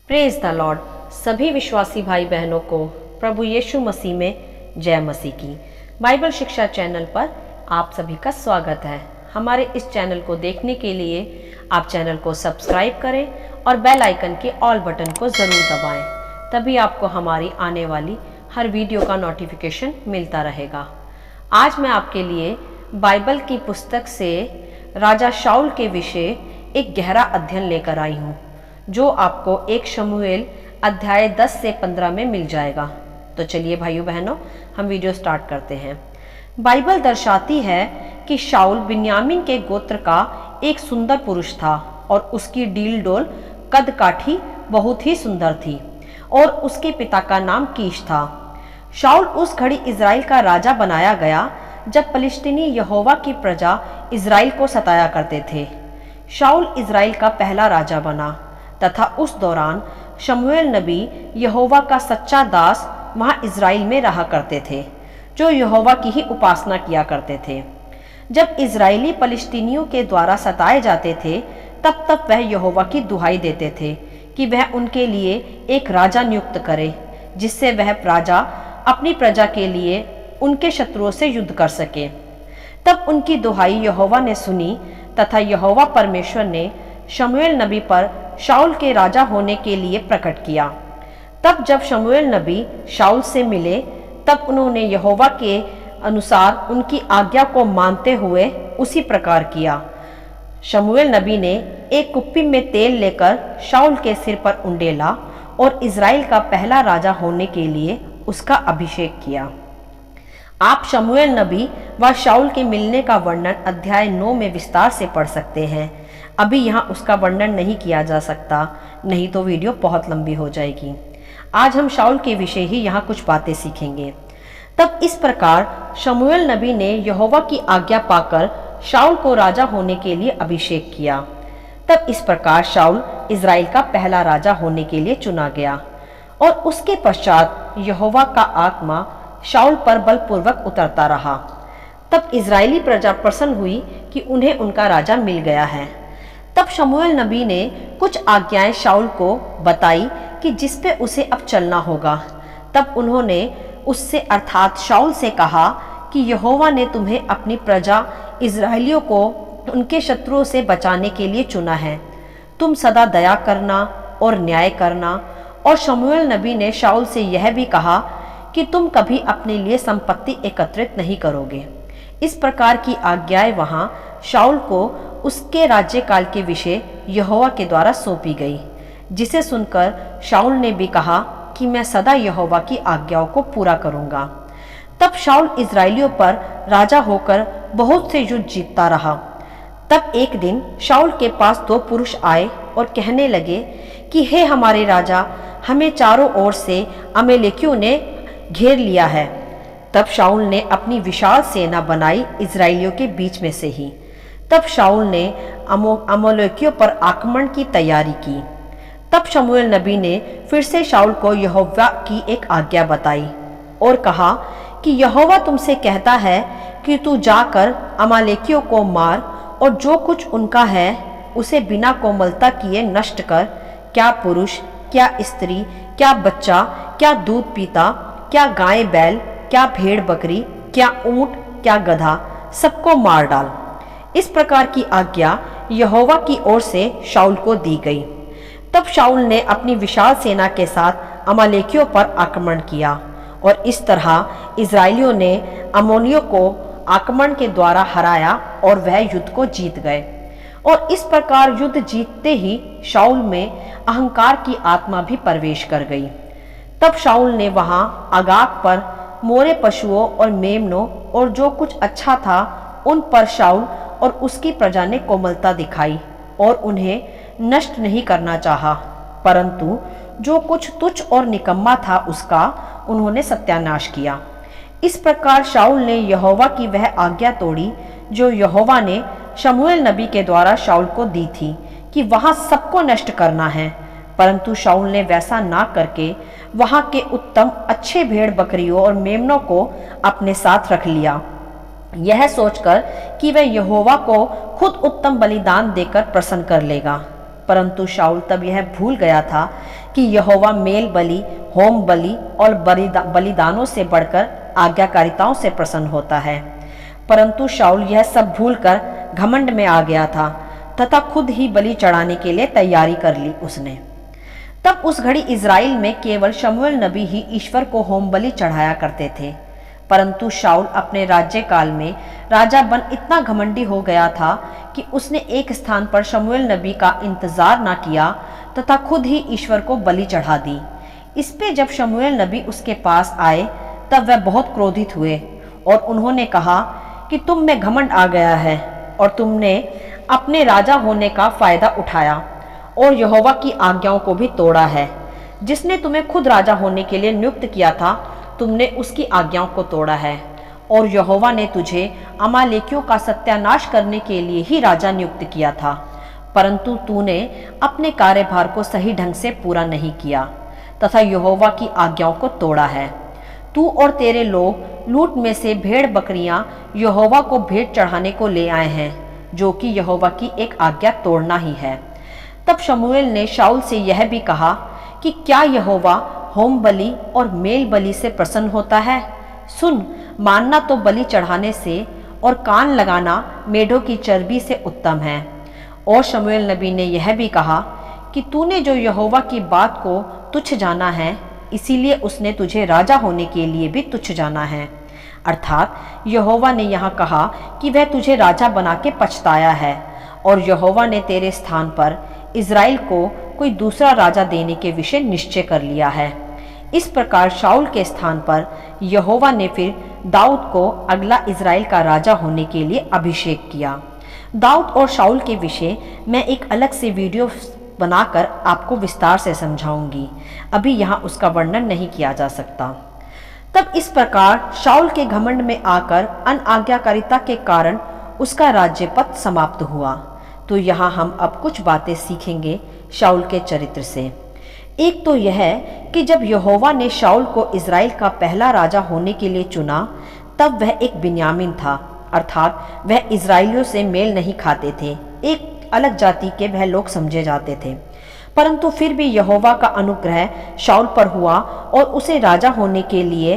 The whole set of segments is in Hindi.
Praise the Lord. सभी विश्वासी भाई बहनों को प्रभु यीशु मसीह में जय मसीह की। बाइबल शिक्षा चैनल पर आप सभी का स्वागत है। हमारे इस चैनल को देखने के लिए आप चैनल को सब्सक्राइब करें और बेल आइकन के ऑल बटन को ज़रूर दबाएं, तभी आपको हमारी आने वाली हर वीडियो का नोटिफिकेशन मिलता रहेगा। आज मैं आपके लिए बाइबल की पुस्तक से राजा शाऊल के विषय एक गहरा अध्ययन लेकर आई हूँ, जो आपको 1 शमूएल अध्याय 10 से 15 में मिल जाएगा। तो चलिए भाइयों बहनों, हम वीडियो स्टार्ट करते हैं। बाइबल दर्शाती है कि शाऊल बिन्यामीन के गोत्र का एक सुंदर पुरुष था और उसकी डील डोल कद काठी बहुत ही सुंदर थी और उसके पिता का नाम कीश था। शाऊल उस घड़ी इज़राइल का राजा बनाया गया जब फलिस्तीनी यहोवा की प्रजा इज़राइल को सताया करते थे। शाऊल इज़राइल का पहला राजा बना तथा उस दौरान शमूएल नबी यहोवा का सच्चा दास वहाँ इज़राइल में रहा करते थे, जो यहोवा की ही उपासना किया करते थे। जब इज़राइली फलिस्तीनियों के द्वारा सताए जाते थे, तब तब वह यहोवा की दुहाई देते थे कि वह उनके लिए एक राजा नियुक्त करे, जिससे वह राजा अपनी प्रजा के लिए उनके शत्रुओं से युद्ध कर सके। तब उनकी दुहाई यहोवा ने सुनी तथा यहोवा परमेश्वर ने शमूएल नबी पर शाऊल के राजा होने के लिए प्रकट किया। तब जब शमूएल नबी शाऊल से मिले, तब उन्होंने यहोवा के अनुसार उनकी आज्ञा को मानते हुए उसी प्रकार किया। शमूएल नबी ने एक कुप्पी में तेल लेकर शाऊल के सिर पर उंडेला और इज़राइल का पहला राजा होने के लिए उसका अभिषेक किया। आप शमूएल नबी व शाऊल के मिलने का वर्णन अध्याय 9 में विस्तार से पढ़ सकते हैं। अभी यहाँ उसका वर्णन नहीं किया जा सकता, नहीं तो वीडियो बहुत लंबी हो जाएगी। आज हम शाऊल के विषय ही यहाँ कुछ बातें सीखेंगे। तब इस प्रकार शमूएल नबी ने यहोवा की आज्ञा पाकर शाऊल को राजा होने के लिए अभिषेक किया। तब इस प्रकार शाऊल इज़राइल का पहला राजा होने के लिए चुना गया और उसके पश्चात यहोवा का आत्मा शाऊल पर बलपूर्वक उतरता रहा। तब इज़राइली प्रजा प्रसन्न हुई कि उन्हें उनका राजा मिल गया है। तब शमूएल नबी ने कुछ आज्ञाएं शाऊल को बताई कि जिस पे उसे अब चलना होगा। तब उन्होंने उससे अर्थात शाऊल से कहा कि यहोवा ने तुम्हें अपनी प्रजा इज़राइलियों को उनके शत्रुओं से बचाने के लिए चुना है। तुम सदा दया करना और न्याय करना। और शमूएल नबी ने शाऊल से यह भी कहा कि तुम कभी अपने लिए संपत्ति एकत्रित नहीं करोगे। इस प्रकार की आज्ञाएं वहाँ शाऊल को उसके राज्यकाल के विषय यहोवा के द्वारा सौंपी गई, जिसे सुनकर शाऊल ने भी कहा कि मैं सदा यहोवा की आज्ञाओं को पूरा करूंगा। तब शाऊल इज़राइलियों पर राजा होकर बहुत से युद्ध जीतता रहा। तब एक दिन शाऊल के पास 2 पुरुष आए और कहने लगे कि हे हमारे राजा, हमें चारों ओर से अमेलेकियों ने घेर लिया है। तब शाऊल ने अपनी विशाल सेना बनाई इज़राइलियों के बीच में से ही। तब शाऊल ने अमालेकियों पर आक्रमण की तैयारी की। तब शमूएल नबी ने फिर से शाऊल को यहोवा की एक आज्ञा बताई और कहा कि यहोवा तुमसे कहता है कि तू जाकर अमालेकियों को मार और जो कुछ उनका है उसे बिना कोमलता किए नष्ट कर, क्या पुरुष, क्या स्त्री, क्या बच्चा, क्या दूध पीता, क्या गाय बैल, क्या भेड़ बकरी, क्या ऊंट, क्या गधा, सबको मार डाल। इस प्रकार की आज्ञा यहोवा की ओर से शाऊल को दी गई। तब शाऊल ने अपनी विशाल सेना के साथ अमालेकियों पर आक्रमण किया और इस तरह इज़राइलियों ने अम्मोनियों को आक्रमण के द्वारा हराया और वह युद्ध को जीत गए। और इस प्रकार युद्ध जीतते ही शाऊल में अहंकार की आत्मा भी प्रवेश कर गई। तब शाऊल ने वहां आगाग पर मोरे पशुओं और मेमनों और जो कुछ अच्छा था उन पर शाऊल और उसकी प्रजा ने कोमलता दिखाई और उन्हें नष्ट नहीं करना चाहा, परंतु जो कुछ तुच्छ और निकम्मा था उसका उन्होंने सत्यानाश किया। इस प्रकार शाऊल ने यहोवा की वह आज्ञा तोड़ी जो यहोवा ने शमूएल नबी के द्वारा शाऊल को दी थी कि वहां सबको नष्ट करना है। परंतु शाऊल ने वैसा ना करके वहां के उत्तम अच्छे भेड़ बकरियों और मेमनों को अपने साथ रख लिया, यह सोचकर कि वह यहोवा को खुद उत्तम बलिदान देकर प्रसन्न कर लेगा। परंतु शाऊल तब यह भूल गया था कि यहोवा मेल बलि, होम बलि और बलिदानों से बढ़कर आज्ञाकारिताओं से प्रसन्न होता है। परंतु शाऊल यह सब भूलकर घमंड में आ गया था तथा खुद ही बलि चढ़ाने के लिए तैयारी कर ली उसने। तब उस घड़ी इज़राइल में केवल शमूएल नबी ही ईश्वर को होम बलि चढ़ाया करते थे। परंतु शाऊल अपने राज्यकाल में राजा बन इतना घमंडी हो गया था कि उसने एक स्थान पर शमूएल नबी का इंतजार न किया तथा खुद ही ईश्वर को बलि चढ़ा दी। इस पे जब शमूएल नबी उसके पास आए तब वह बहुत क्रोधित हुए और उन्होंने कहा कि तुम में घमंड आ गया है और तुमने अपने राजा होने का फायदा उठाया और यहोवा की आज्ञाओं को भी तोड़ा है। जिसने तुम्हें खुद राजा होने के लिए नियुक्त किया था, तुमने उसकी आज्ञाओं को तोड़ा है। और यहोवा ने तुझे अमालेकियों का सत्यानाश करने के लिए ही राजा नियुक्त किया था, परंतु तूने अपने कार्यभार को सही ढंग से पूरा नहीं किया तथा यहोवा की आज्ञाओं को तोड़ा है। तू और तेरे लोग लूट में से भेड़ बकरियां यहोवा को भेंट चढ़ाने को ले आए हैं, जो कि यहोवा की एक आज्ञा तोड़ना ही है। तब शमूएल ने शाऊल से यह भी कहा कि क्या यहोवा होम बलि और मेल बलि से प्रसन्न होता है? सुन, मानना तो बलि चढ़ाने से और कान लगाना मेढ़ों की चर्बी से उत्तम है। और शमूएल नबी ने यह भी कहा कि तूने जो यहोवा की बात को तुच्छ जाना है, इसीलिए उसने तुझे राजा होने के लिए भी तुच्छ जाना है। अर्थात यहोवा ने यहाँ कहा कि वह तुझे राजा बना के पछताया है और यहोवा ने तेरे स्थान पर इज़राइल को कोई दूसरा राजा देने के विषय निश्चय कर लिया है। इस प्रकार शाऊल के स्थान पर यहोवा ने फिर दाऊद को अगला इज़राइल का राजा होने के लिए अभिषेक किया। दाऊद और शाऊल के विषय मैं एक अलग से वीडियो बनाकर आपको विस्तार से समझाऊंगी, अभी यहाँ उसका वर्णन नहीं किया जा सकता। तब इस प्रकार शाऊल के घमंड में आकर अनाज्ञाकारिता के कारण उसका राज्यपद समाप्त हुआ। तो यहाँ हम अब कुछ बातें सीखेंगे शाऊल के चरित्र से। एक तो यह कि जब यहोवा ने शाऊल को इज़राइल का पहला राजा होने के लिए चुना, तब वह एक बिन्यामीन था, अर्थात वह इज़राइलियों से मेल नहीं खाते थे, एक अलग जाति के वह लोग समझे जाते थे। परंतु फिर भी यहोवा का अनुग्रह शाऊल पर हुआ और उसे राजा होने के लिए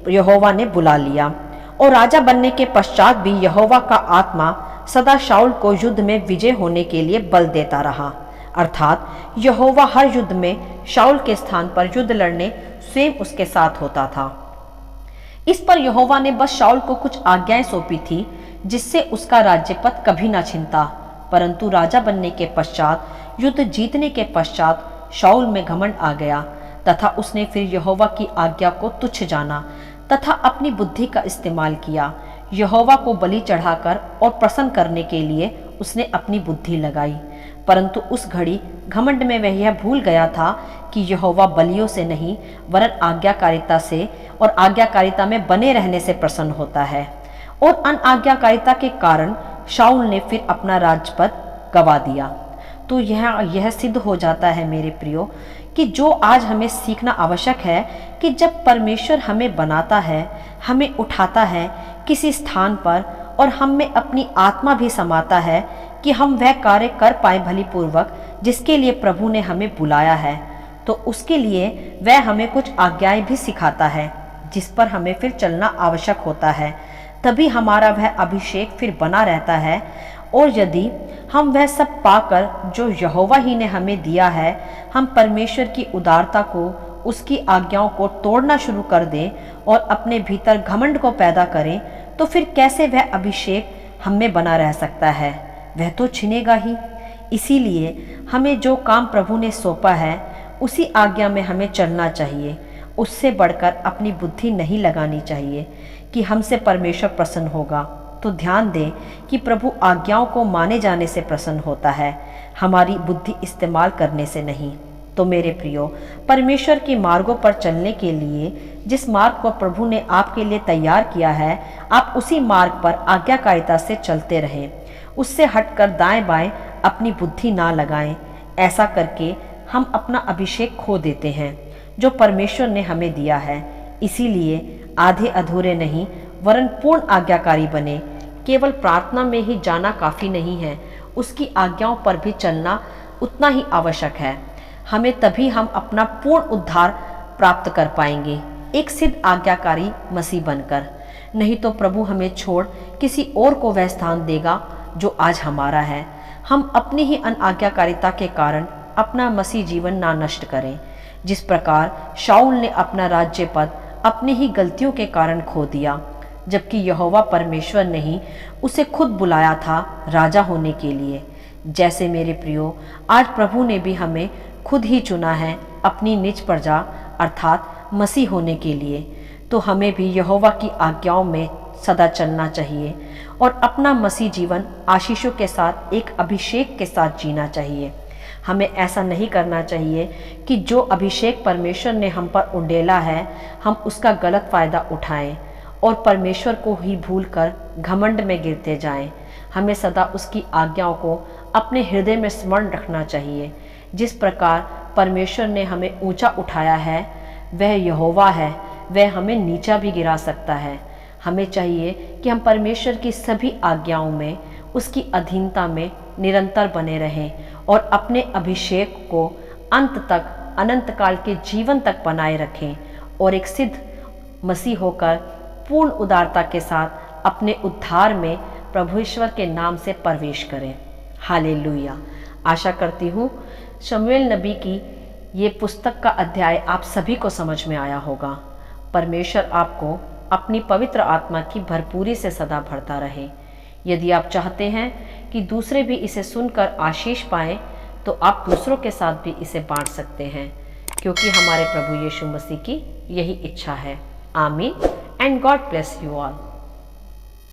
यहोवा ने बुला लिया। और राजा बनने के पश्चात भी यहोवा का आत्मा सदा शाऊल को युद्ध में विजय होने के लिए बल देता रहा, अर्थात यहोवा हर युद्ध में शाऊल के स्थान पर युद्ध लड़ने स्वयं उसके साथ होता था। इस पर यहोवा ने बस शाऊल को कुछ आज्ञाएं सौंपी थी, जिससे उसका राज्यपद कभी ना छिनता। परंतु राजा बनने के पश्चात, युद्ध जीतने के पश्चात शाऊल में घमंड आ गया तथा उसने फिर यहोवा की आज्ञा को तुच्छ जाना तथा अपनी बुद्धि का इस्तेमाल किया। यहोवा को बलि चढ़ाकर और प्रसन्न करने के लिए उसने अपनी बुद्धि लगाई, परंतु उस घड़ी घमंड में वह यह भूल गया था कि यहोवा बलियों से नहीं वरन आज्ञाकारिता से और आज्ञाकारिता में बने रहने से प्रसन्न होता है। और अनाज्ञाकारिता के कारण शाऊल ने फिर अपना राजपद गवा दिया। तो यह सिद्ध हो जाता है मेरे प्रियो कि जो आज हमें सीखना आवश्यक है कि जब परमेश्वर हमें बनाता है, हमें उठाता है किसी स्थान पर और हम में अपनी आत्मा भी समाता है कि हम वह कार्य कर पाए भली पूर्वक जिसके लिए प्रभु ने हमें बुलाया है, तो उसके लिए वह हमें कुछ आज्ञाएं भी सिखाता है जिस पर हमें फिर चलना आवश्यक होता है। तभी हमारा वह अभिषेक फिर बना रहता है। और यदि हम वह सब पाकर जो यहोवा ही ने हमें दिया है, हम परमेश्वर की उदारता को, उसकी आज्ञाओं को तोड़ना शुरू कर दें और अपने भीतर घमंड को पैदा करें, तो फिर कैसे वह अभिषेक हम में बना रह सकता है? वह तो छिनेगा ही। इसीलिए हमें जो काम प्रभु ने सौंपा है उसी आज्ञा में हमें चलना चाहिए। उससे बढ़कर अपनी बुद्धि नहीं लगानी चाहिए कि हमसे परमेश्वर प्रसन्न होगा। तो ध्यान दें कि प्रभु आज्ञाओं को माने जाने से प्रसन्न होता है, हमारी बुद्धि इस्तेमाल करने से नहीं। तो मेरे प्रियो, परमेश्वर के मार्गों पर चलने के लिए जिस मार्ग को प्रभु ने आपके लिए तैयार किया है, आप उसी मार्ग पर आज्ञाकारिता से चलते रहें। उससे हटकर दाएं बाएं अपनी बुद्धि ना लगाएं। ऐसा करके हम अपना अभिषेक खो देते हैं जो परमेश्वर ने हमें दिया है। इसीलिए आधे अधूरे नहीं वरन पूर्ण आज्ञाकारी बने। केवल प्रार्थना में ही जाना काफ़ी नहीं है, उसकी आज्ञाओं पर भी चलना उतना ही आवश्यक है। हमें तभी हम अपना पूर्ण उद्धार प्राप्त कर पाएंगे, एक सिद्ध आज्ञाकारी मसीह बनकर। नहीं तो प्रभु हमें छोड़ किसी और को वह स्थान देगा जो आज हमारा है। हम अपनी ही अनाज्ञाकारिता के कारण अपना मसीह जीवन ना नष्ट करें। जिस प्रकार शाऊल ने अपना राज्य पद अपनी ही गलतियों के कारण खो दिया, जबकि यहोवा परमेश्वर ने ही उसे खुद बुलाया था राजा होने के लिए। जैसे मेरे प्रियो, आज प्रभु ने भी हमें खुद ही चुना है अपनी निज प्रजा अर्थात मसीह होने के लिए। तो हमें भी यहोवा की आज्ञाओं में सदा चलना चाहिए और अपना मसीह जीवन आशीषों के साथ, एक अभिषेक के साथ जीना चाहिए। हमें ऐसा नहीं करना चाहिए कि जो अभिषेक परमेश्वर ने हम पर उंडेला है, हम उसका गलत फायदा उठाएं और परमेश्वर को ही भूलकर घमंड में गिरते जाएं। हमें सदा उसकी आज्ञाओं को अपने हृदय में स्मरण रखना चाहिए। जिस प्रकार परमेश्वर ने हमें ऊंचा उठाया है, वह यहोवा है, वह हमें नीचा भी गिरा सकता है। हमें चाहिए कि हम परमेश्वर की सभी आज्ञाओं में, उसकी अधीनता में निरंतर बने रहें और अपने अभिषेक को अंत तक, अनंत काल के जीवन तक बनाए रखें और एक सिद्ध मसीह होकर पूर्ण उदारता के साथ अपने उद्धार में प्रभु ईश्वर के नाम से प्रवेश करें। हालेलुया। आशा करती हूँ शमूएल नबी की ये पुस्तक का अध्याय आप सभी को समझ में आया होगा। परमेश्वर आपको अपनी पवित्र आत्मा की भरपूरी से सदा भरता रहे। यदि आप चाहते हैं कि दूसरे भी इसे सुनकर आशीष पाएं, तो आप दूसरों के साथ भी इसे बांट सकते हैं, क्योंकि हमारे प्रभु यीशु मसीह की यही इच्छा है। आमीन and God bless you all.